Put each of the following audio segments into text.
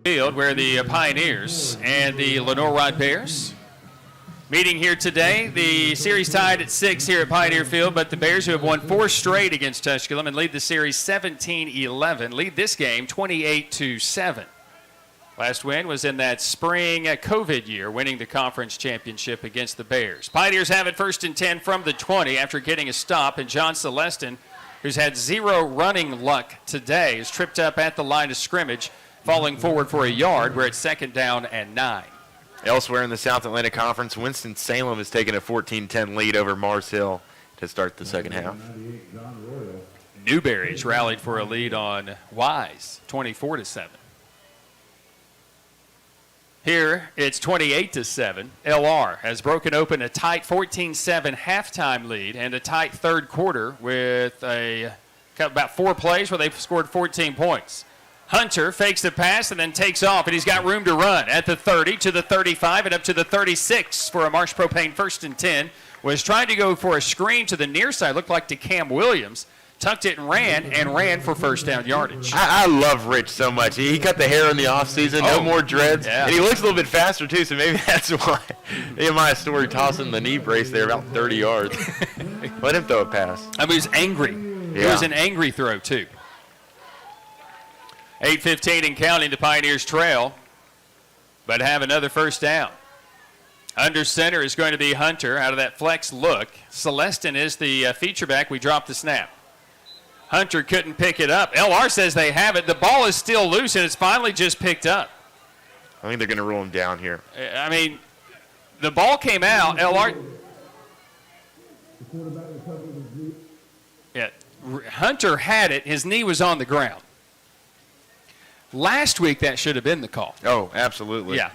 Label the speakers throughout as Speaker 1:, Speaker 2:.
Speaker 1: Field where the Pioneers and the Lenoir-Rhyne Bears meeting here today. The series tied at 6 here at Pioneer Field, but the Bears, who have won 4 straight against Tusculum and lead the series 17-11, lead this game 28-7. Last win was in that spring COVID year, winning the conference championship against the Bears. Pioneers have it 1st and 10 from the 20 after getting a stop, and John Celestin, who's had 0 running luck today, is tripped up at the line of scrimmage, falling forward for a yard. We're at 2nd down and 9.
Speaker 2: Elsewhere in the South Atlantic Conference, Winston-Salem has taken a 14-10 lead over Mars Hill to start the second half.
Speaker 1: Newberry's rallied for a lead on Wise, 24-7. Here, it's 28-7. LR has broken open a tight 14-7 halftime lead and a tight third quarter with about 4 plays where they've scored 14 points. Hunter fakes the pass and then takes off, and he's got room to run at the 30 to the 35 and up to the 36 for a Marsh Propane 1st and 10. Was trying to go for a screen to the near side, looked like to Cam Williams. Tucked it and ran for first down yardage.
Speaker 2: I love Rich so much. He cut the hair in the offseason, no more dreads, and he looks a little bit faster too, so maybe that's why Nehemiah Story tossing the knee brace there about 30 yards. Let him throw a pass.
Speaker 1: I mean, he was angry. Yeah. It was an angry throw too. 8:15 and counting, the Pioneers trail, but have another first down. Under center is going to be Hunter out of that flex look. Celestin is the feature back. We dropped the snap. Hunter couldn't pick it up. LR says they have it. The ball is still loose, and it's finally just picked up.
Speaker 2: I think they're going to roll him down here.
Speaker 1: I mean, the ball came out. LR. Yeah, Hunter had it. His knee was on the ground. Last week, that should have been the call.
Speaker 2: Oh, absolutely.
Speaker 1: Yeah.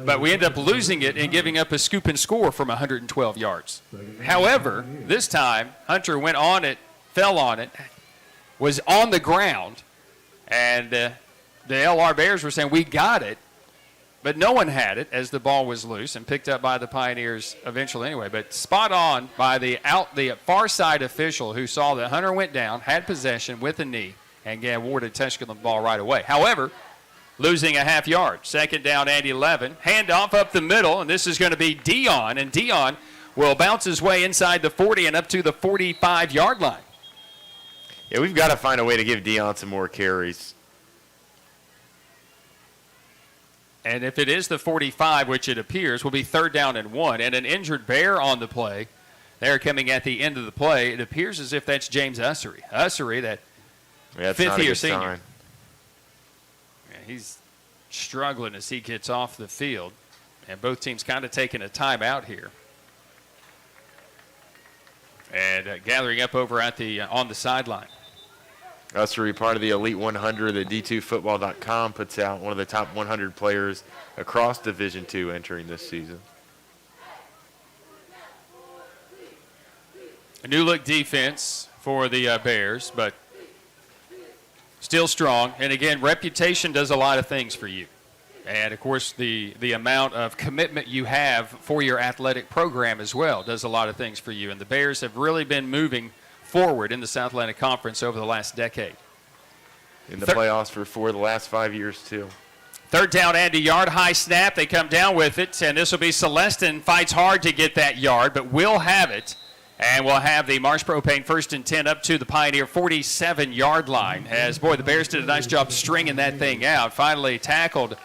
Speaker 1: But we ended up losing it and giving up a scoop and score from 112 yards. However, this time, Hunter went on it, fell on it, was on the ground, and the LR Bears were saying, we got it, but no one had it as the ball was loose and picked up by the Pioneers eventually anyway. But spot on by the far side official who saw that Hunter went down, had possession with a knee, and awarded Tusculum the ball right away. However, losing a half yard. 2nd down and 11. Handoff up the middle, and this is going to be Dion, and Dion will bounce his way inside the 40 and up to the 45-yard line.
Speaker 2: Yeah, we've got to find a way to give Dion some more carries.
Speaker 1: And if it is the 45, which it appears, will be 3rd down and 1. And an injured Bear on the play. They're coming at the end of the play. It appears as if that's James Ussery. Ussery, that fifth-year senior. Yeah, he's struggling as he gets off the field. And both teams kind of taking a timeout here. And gathering up over at on the sideline.
Speaker 2: Ussery, part of the Elite 100 that D2Football.com puts out, one of the top 100 players across Division II entering this season.
Speaker 1: A new-look defense for the Bears, but still strong. And, again, reputation does a lot of things for you. And, of course, the amount of commitment you have for your athletic program as well does a lot of things for you. And the Bears have really been moving forward in the South Atlantic Conference over the last decade.
Speaker 2: In the playoffs for the last 5 years, too.
Speaker 1: 3rd down and a yard, high snap. They come down with it, and this will be Celestin. Fights hard to get that yard, but will have it. And we'll have the Marsh Propane 1st and 10 up to the Pioneer 47-yard line. As, boy, the Bears did a nice job stringing that thing out. Finally tackled,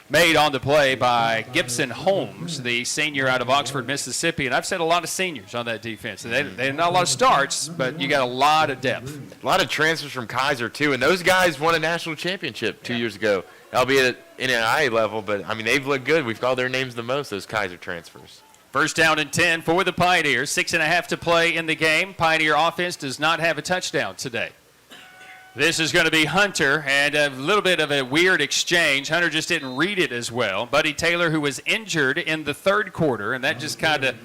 Speaker 1: made on the play by Gibson Holmes, the senior out of Oxford, Mississippi. And I've said a lot of seniors on that defense. They had not a lot of starts, but you got a lot of depth.
Speaker 2: A lot of transfers from Kaiser, too. And those guys won a national championship 2 years ago, albeit at NAIA level. But, I mean, they've looked good. We've called their names the most, those Kaiser transfers.
Speaker 1: 1st down and 10 for the Pioneers. 6.5 to play in the game. Pioneer offense does not have a touchdown today. This is going to be Hunter, and a little bit of a weird exchange. Hunter just didn't read it as well. Buddy Taylor, who was injured in the 3rd quarter, and that just kind of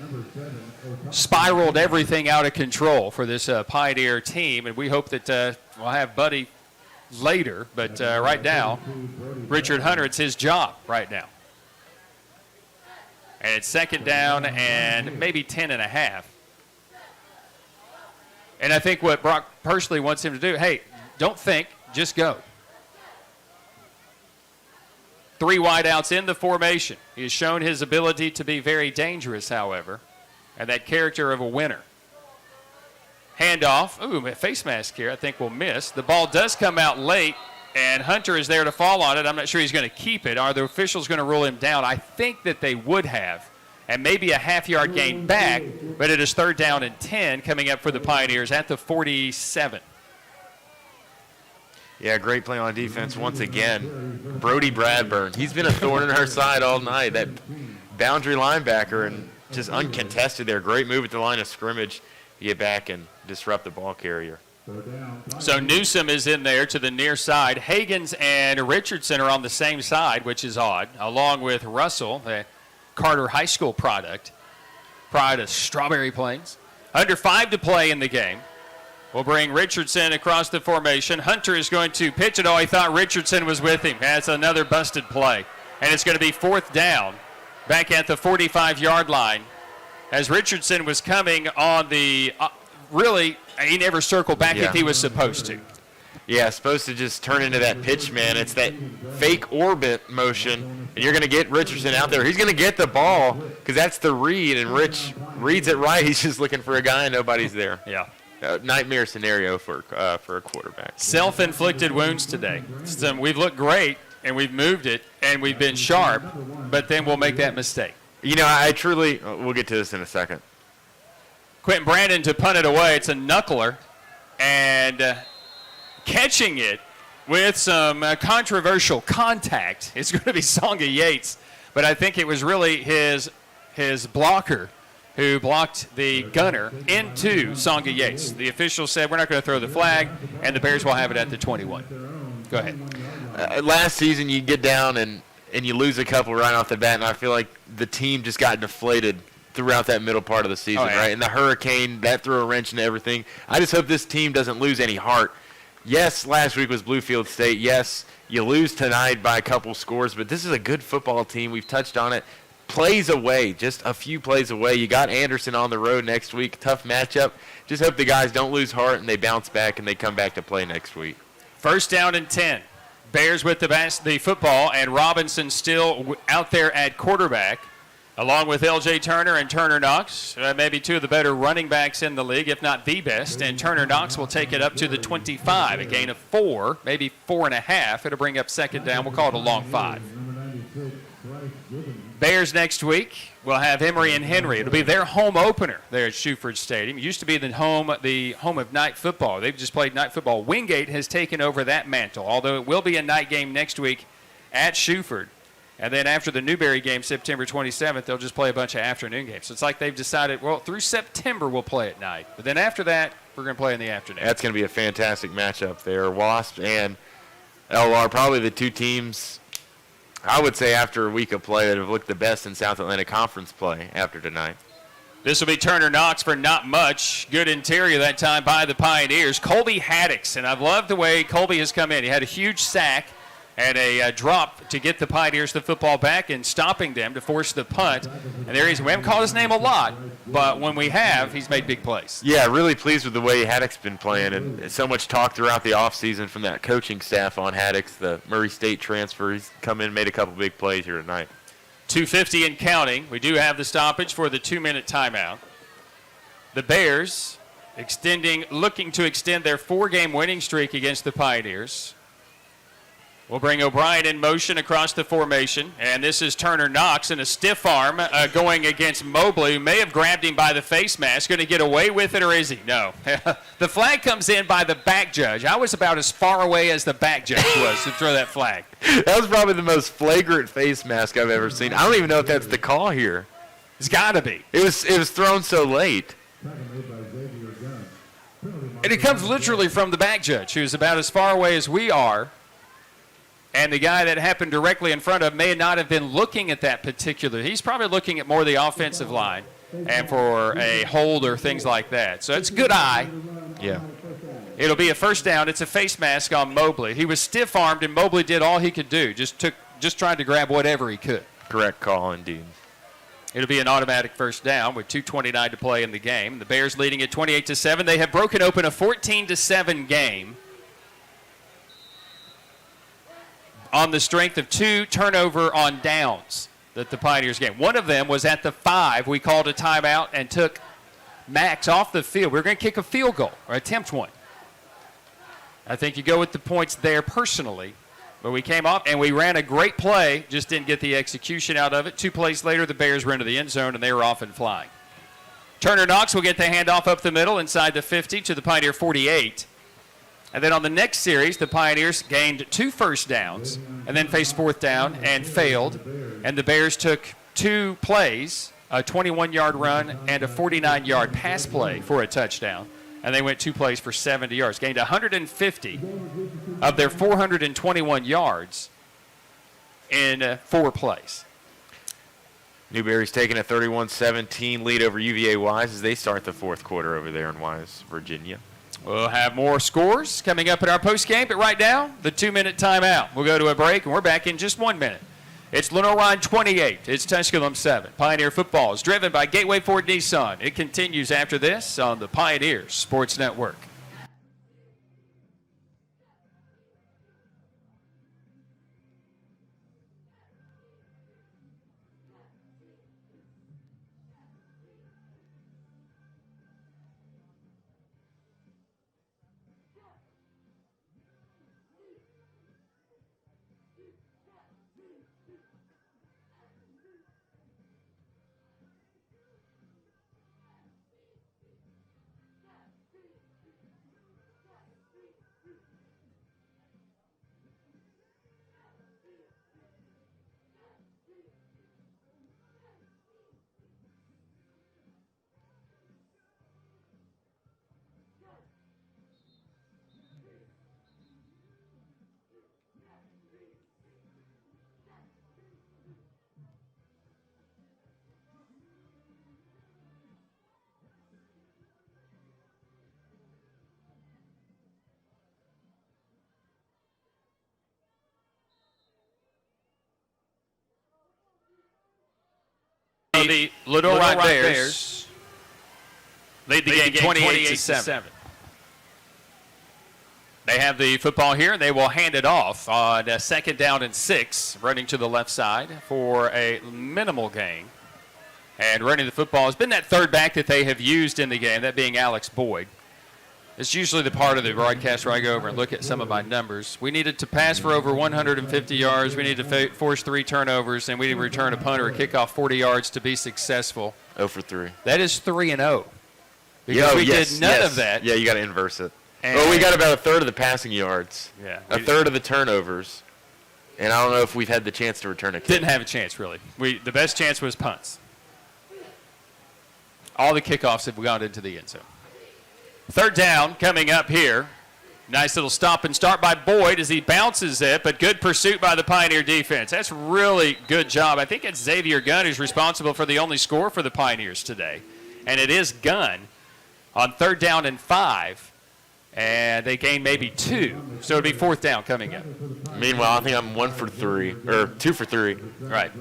Speaker 1: spiraled everything out of control for this Pioneer team. And we hope that we'll have Buddy later, but right now, Richard Hunter, it's his job right now. And it's 2nd down and maybe 10.5. And I think what Brock personally wants him to do, hey, don't think, just go. 3 wideouts in the formation. He has shown his ability to be very dangerous, however, and that character of a winner. Handoff. Ooh, a face mask here I think will miss. The ball does come out late, and Hunter is there to fall on it. I'm not sure he's going to keep it. Are the officials going to rule him down? I think that they would have. And maybe a half-yard gain back, but it is 3rd down and 10 coming up for the Pioneers at the 47.
Speaker 2: Yeah, great play on defense once again. Brody Bradburn, he's been a thorn in our side all night. That boundary linebacker, and just uncontested there. Great move at the line of scrimmage to get back and disrupt the ball carrier.
Speaker 1: So Newsom is in there to the near side. Hagens and Richardson are on the same side, which is odd, along with Russell, the Carter High School product, pride of Strawberry Plains. Under 5 to play in the game. We'll bring Richardson across the formation. Hunter is going to pitch it. Oh, he thought Richardson was with him. That's another busted play. And it's going to be 4th down back at the 45-yard line. As Richardson was coming on the, really, he never circled back if he was supposed to.
Speaker 2: Yeah, supposed to just turn into that pitch man. It's that fake orbit motion, and you're going to get Richardson out there. He's going to get the ball because that's the read, and Rich reads it right. He's just looking for a guy, and nobody's there.
Speaker 1: Yeah.
Speaker 2: Nightmare scenario for a quarterback.
Speaker 1: Self-inflicted wounds today. We've looked great, and we've moved it, and we've been sharp, but then we'll make that mistake.
Speaker 2: You know, I truly, we'll get to this in a second.
Speaker 1: Quentin Brandon to punt it away. It's a knuckler, and catching it with some controversial contact. It's going to be Songa Yates, but I think it was really his blocker who blocked the gunner into Songa Yates. The officials said we're not going to throw the flag, and the Bears will have it at the 21. Go ahead.
Speaker 2: Last season, you get down and you lose a couple right off the bat, and I feel like the team just got deflated throughout that middle part of the season, right? And the hurricane, that threw a wrench into everything. I just hope this team doesn't lose any heart. Yes, last week was Bluefield State. Yes, you lose tonight by a couple scores, but this is a good football team. We've touched on it. Plays away, just a few plays away. You got Anderson on the road next week. Tough matchup. Just hope the guys don't lose heart and they bounce back and they come back to play next week.
Speaker 1: 1st down and 10. Bears with the football, and Robinson still out there at quarterback, along with L.J. Turner and Turner Knox, maybe 2 of the better running backs in the league, if not the best. And Turner Knox will take it up to the 25, a gain of 4, maybe 4.5. It'll bring up 2nd down. We'll call it a long 5. Bears next week will have Emory and Henry. It'll be their home opener there at Shuford Stadium. It used to be the home of night football. They've just played night football. Wingate has taken over that mantle, although it will be a night game next week at Shuford. And then after the Newberry game, September 27th, they'll just play a bunch of afternoon games. So it's like they've decided, well, through September we'll play at night. But then after that, we're going to play in the afternoon.
Speaker 2: That's going to be a fantastic matchup there. Wasps and LR, probably the 2 teams, I would say, after a week of play that have looked the best in South Atlantic Conference play after tonight.
Speaker 1: This will be Turner Knox for not much. Good interior that time by the Pioneers. Colby Haddix, and I've loved the way Colby has come in. He had a huge sack and a drop to get the Pioneers the football back and stopping them to force the punt. And there he is. We haven't called his name a lot, but when we have, he's made big plays.
Speaker 2: Yeah, really pleased with the way Haddock's been playing. And so much talk throughout the offseason from that coaching staff on Haddock's, the Murray State transfer. He's come in and made a couple big plays here tonight.
Speaker 1: 2:50 and counting. We do have the stoppage for the 2-minute timeout. The Bears looking to extend their 4-game winning streak against the Pioneers. We'll bring O'Brien in motion across the formation, and this is Turner Knox in a stiff arm going against Mobley, who may have grabbed him by the face mask. Going to get away with it, or is he? No. The flag comes in by the back judge. I was about as far away as the back judge was to throw that flag.
Speaker 2: That was probably the most flagrant face mask I've ever seen. I don't even know if that's the call here.
Speaker 1: It's got to be.
Speaker 2: It was thrown so late.
Speaker 1: And it comes literally from the back judge, who's about as far away as we are. And the guy that happened directly in front of may not have been looking at that particular. He's probably looking at more the offensive line and for a hold or things like that. So it's a good eye.
Speaker 2: Yeah.
Speaker 1: It'll be a 1st down. It's a face mask on Mobley. He was stiff-armed, and Mobley did all he could do. Just tried to grab whatever he could.
Speaker 2: Correct call, indeed.
Speaker 1: It'll be an automatic first down with 2:29 to play in the game. The Bears leading at 28-7. They have broken open a 14-7 game on the strength of 2 turnover on downs that the Pioneers game. One of them was at the 5. We called a timeout and took Max off the field. We were going to kick a field goal or attempt one. I think you go with the points there personally. But we came off, and we ran a great play, just didn't get the execution out of it. 2 plays later, the Bears were into the end zone, and they were off and flying. Turner Knox will get the handoff up the middle inside the 50 to the Pioneer 48. And then on the next series, the Pioneers gained 2 first downs and then faced 4th down and failed. And the Bears took 2 plays, a 21-yard run and a 49-yard pass play for a touchdown. And they went 2 plays for 70 yards, gained 150 of their 421 yards in 4 plays.
Speaker 2: Newberry's taking a 31-17 lead over UVA Wise as they start the 4th quarter over there in Wise, Virginia.
Speaker 1: We'll have more scores coming up in our postgame, but right now, the 2-minute timeout. We'll go to a break, and we're back in just 1 minute. It's Lenoir-Rhyne 28. It's Tusculum 7. Pioneer football is driven by Gateway Ford Nissan. It continues after this on the Pioneer Sports Network. The Lenoir-Rhyne Bears lead the game 28-7. They have the football here. They will hand it off on a 2nd down and 6, running to the left side for a minimal gain. And running the football has been that 3rd back that they have used in the game, that being Alex Boyd. It's usually the part of the broadcast where I go over and look at some of my numbers. We needed to pass for over 150 yards. We needed to force 3 turnovers, and we need to return a punt or a kickoff 40 yards to be successful.
Speaker 2: 0 for 3.
Speaker 1: That is 3-0. Because we did none of that.
Speaker 2: Yeah, you got to inverse it. Well, we got about 1/3 of the passing yards.
Speaker 1: Yeah.
Speaker 2: A 1/3 of the turnovers. And I don't know if we've had the chance to return a kick.
Speaker 1: Didn't have a chance, really. The best chance was punts. All the kickoffs have gone into the end zone. 3rd down coming up here. Nice little stop and start by Boyd as he bounces it, but good pursuit by the Pioneer defense. That's really good job. I think it's Xavier Gunn who's responsible for the only score for the Pioneers today. And it is Gunn on 3rd down and 5. And they gain maybe 2. So it'll be 4th down coming up.
Speaker 2: Meanwhile, I think I'm 1 for 3, or 2 for 3.
Speaker 1: Right.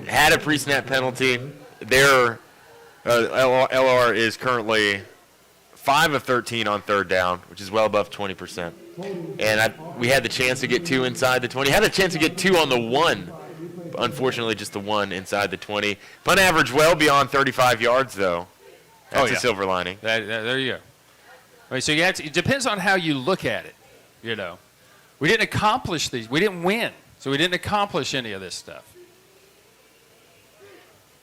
Speaker 2: Had a pre-snap penalty. Their LR is currently 5 of 13 on 3rd down, which is well above 20%. And we had the chance to get 2 inside the 20. Had a chance to get 2 on the 1. Unfortunately, just the 1 inside the 20. Punt average well beyond 35 yards, though. That's a silver lining.
Speaker 1: There you go. I mean, so it depends on how you look at it, you know. We didn't accomplish these. We didn't win, so we didn't accomplish any of this stuff.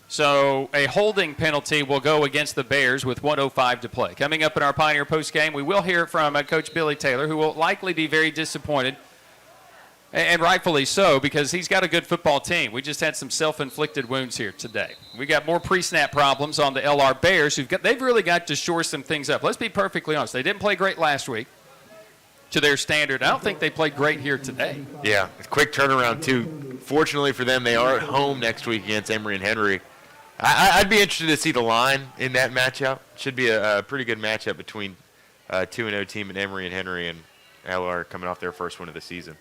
Speaker 1: So a holding penalty will go against the Bears with 1:05 to play. Coming up in our Pioneer postgame, we will hear from Coach Billy Taylor, who will likely be very disappointed, and rightfully so, because he's got a good football team. We just had some self-inflicted wounds here today. We got more pre-snap problems on the LR Bears. They've really got to shore some things up. Let's be perfectly honest. They didn't play great last week to their standard. I don't think they played great here today.
Speaker 2: Yeah, quick turnaround, too. Fortunately for them, they are at home next week against Emory and Henry. I'd be interested to see the line in that matchup. Should be a pretty good matchup between 2-0 team in Emory and Henry, and LR coming off their first win of the season.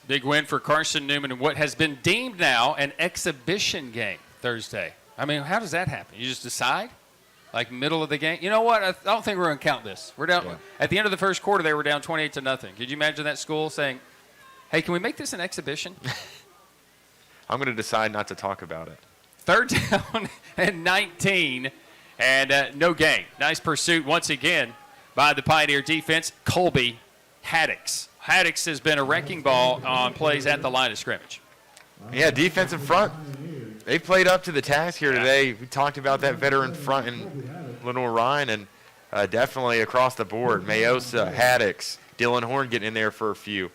Speaker 1: Big win for Carson Newman in what has been deemed now an exhibition game Thursday. I mean, how does that happen? You just decide? Like middle of the game? You know what? I don't think we're going to count this. We're down. Yeah. At the end of the first quarter, they were down 28-0. Could you imagine that school saying, hey, can we make this an exhibition?
Speaker 2: I'm going to decide not to talk about it.
Speaker 1: 3rd down and 19, and no gain. Nice pursuit once again by the Pioneer defense. Colby Haddix. Haddix has been a wrecking ball on plays at the line of scrimmage.
Speaker 2: Yeah, defensive front. They played up to the task here today. We talked about that veteran front in Lenoir-Rhyne, and definitely across the board. Mayosa, Haddix, Dylan Horn getting in there for a few.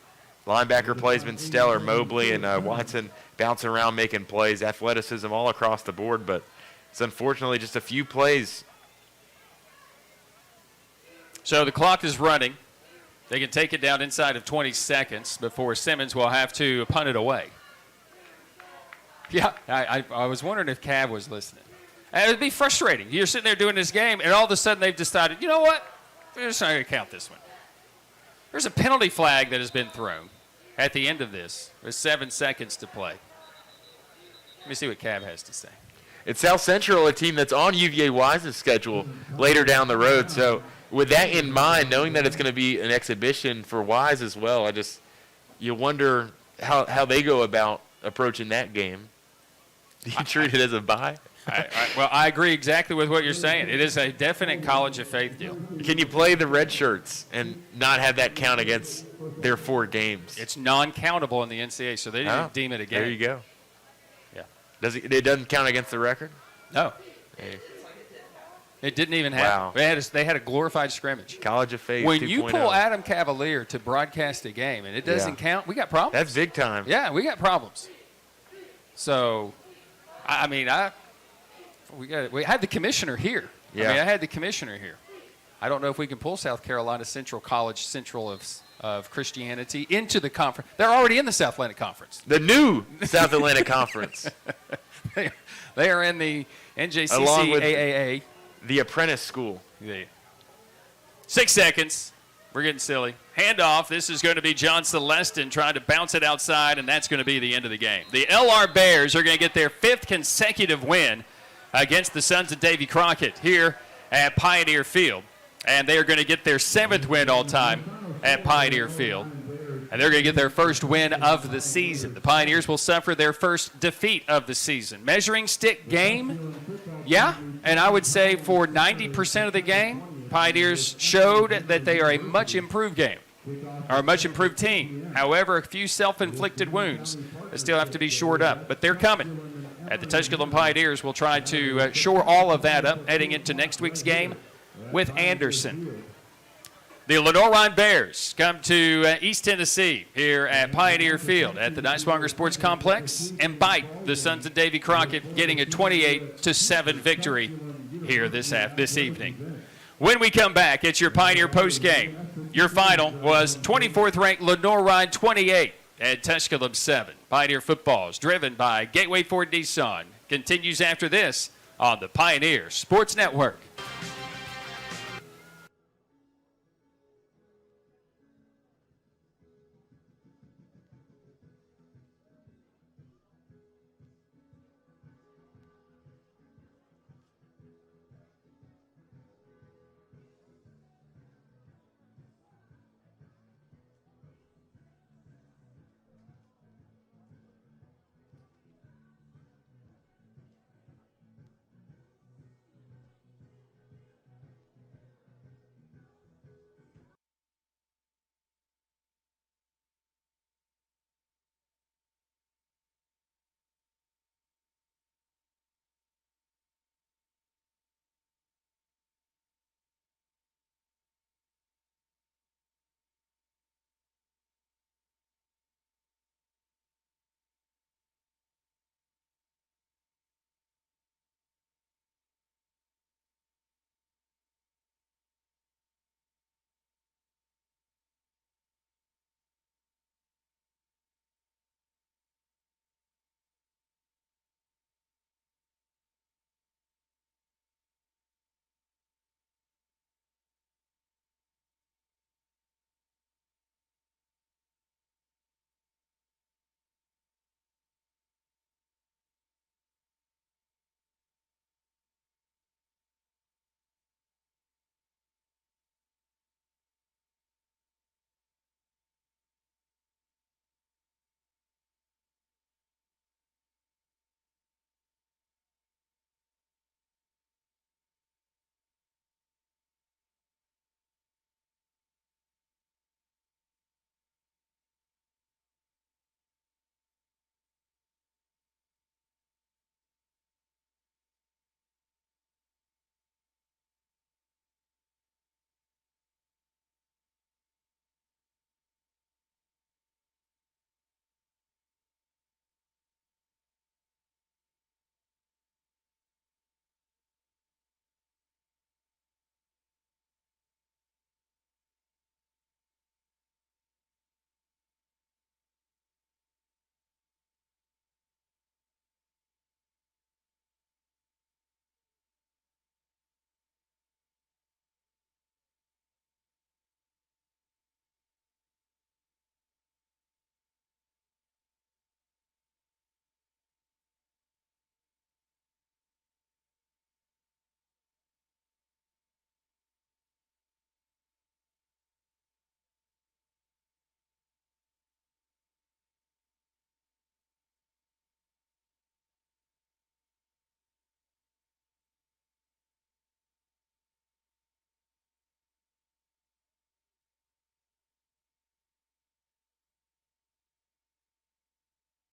Speaker 2: Linebacker play has been stellar. Mobley and Watson bouncing around making plays. Athleticism all across the board, but it's unfortunately just a few plays.
Speaker 1: So the clock is running. They can take it down inside of 20 seconds before Simmons will have to punt it away. Yeah, I was wondering if Cav was listening. And it would be frustrating. You're sitting there doing this game, and all of a sudden they've decided, you know what? We're just not going to count this one. There's a penalty flag that has been thrown at the end of this with 7 seconds to play. Let me see what Cav has to say.
Speaker 2: It's South Central, a team that's on UVA Wise's schedule later down the road. So with that in mind, knowing that it's going to be an exhibition for Wise as well, you wonder how they go about approaching that game. Do you treat it as a bye?
Speaker 1: Well, I agree exactly with what you're saying. It is a definite college of faith deal.
Speaker 2: Can you play the red shirts and not have that count against their 4 games?
Speaker 1: It's non-countable in the NCAA, so they didn't deem it a game.
Speaker 2: There you go.
Speaker 1: Yeah.
Speaker 2: It doesn't count against the record?
Speaker 1: No. Hey. It didn't even happen.
Speaker 2: Wow.
Speaker 1: They had a glorified scrimmage.
Speaker 2: College of faith.
Speaker 1: When
Speaker 2: 2.0.
Speaker 1: you pull Adam Cavalier to broadcast a game and it doesn't count, we got problems.
Speaker 2: That's big time.
Speaker 1: Yeah, we got problems. So, we had the commissioner here.
Speaker 2: Yeah.
Speaker 1: I had the commissioner here. I don't know if we can pull South Carolina Central College Central of Christianity into the conference. They're already in the South Atlantic Conference.
Speaker 2: The new South Atlantic Conference.
Speaker 1: They are in the NJCC
Speaker 2: Along with
Speaker 1: AAA.
Speaker 2: The apprentice school.
Speaker 1: Yeah. 6 seconds. We're getting silly. Handoff. This is going to be John Celestin trying to bounce it outside, and that's going to be the end of the game. The LR Bears are going to get their 5th consecutive win against the Sons of Davy Crockett here at Pioneer Field. And they are going to get their 7th win all time at Pioneer Field. And they're going to get their first win of the season. The Pioneers will suffer their first defeat of the season. Measuring stick game, yeah. And I would say for 90% of the game, Pioneers showed that they are a much improved game, or a much improved team. However, a few self-inflicted wounds that still have to be shored up, but they're coming. At the Tusculum Pioneers, we'll try to shore all of that up heading into next week's game with Anderson. The Lenoir-Rhyne Bears come to East Tennessee here at Pioneer Field at the Niswonger Sports Complex and bite the Sons of Davy Crockett, getting a 28-7 victory here this evening. When we come back, it's your Pioneer postgame. Your final was 24th-ranked Lenoir-Rhyne 28 at Tusculum 7. Pioneer football is driven by Gateway Ford Nissan. Continues after this on the Pioneer Sports Network.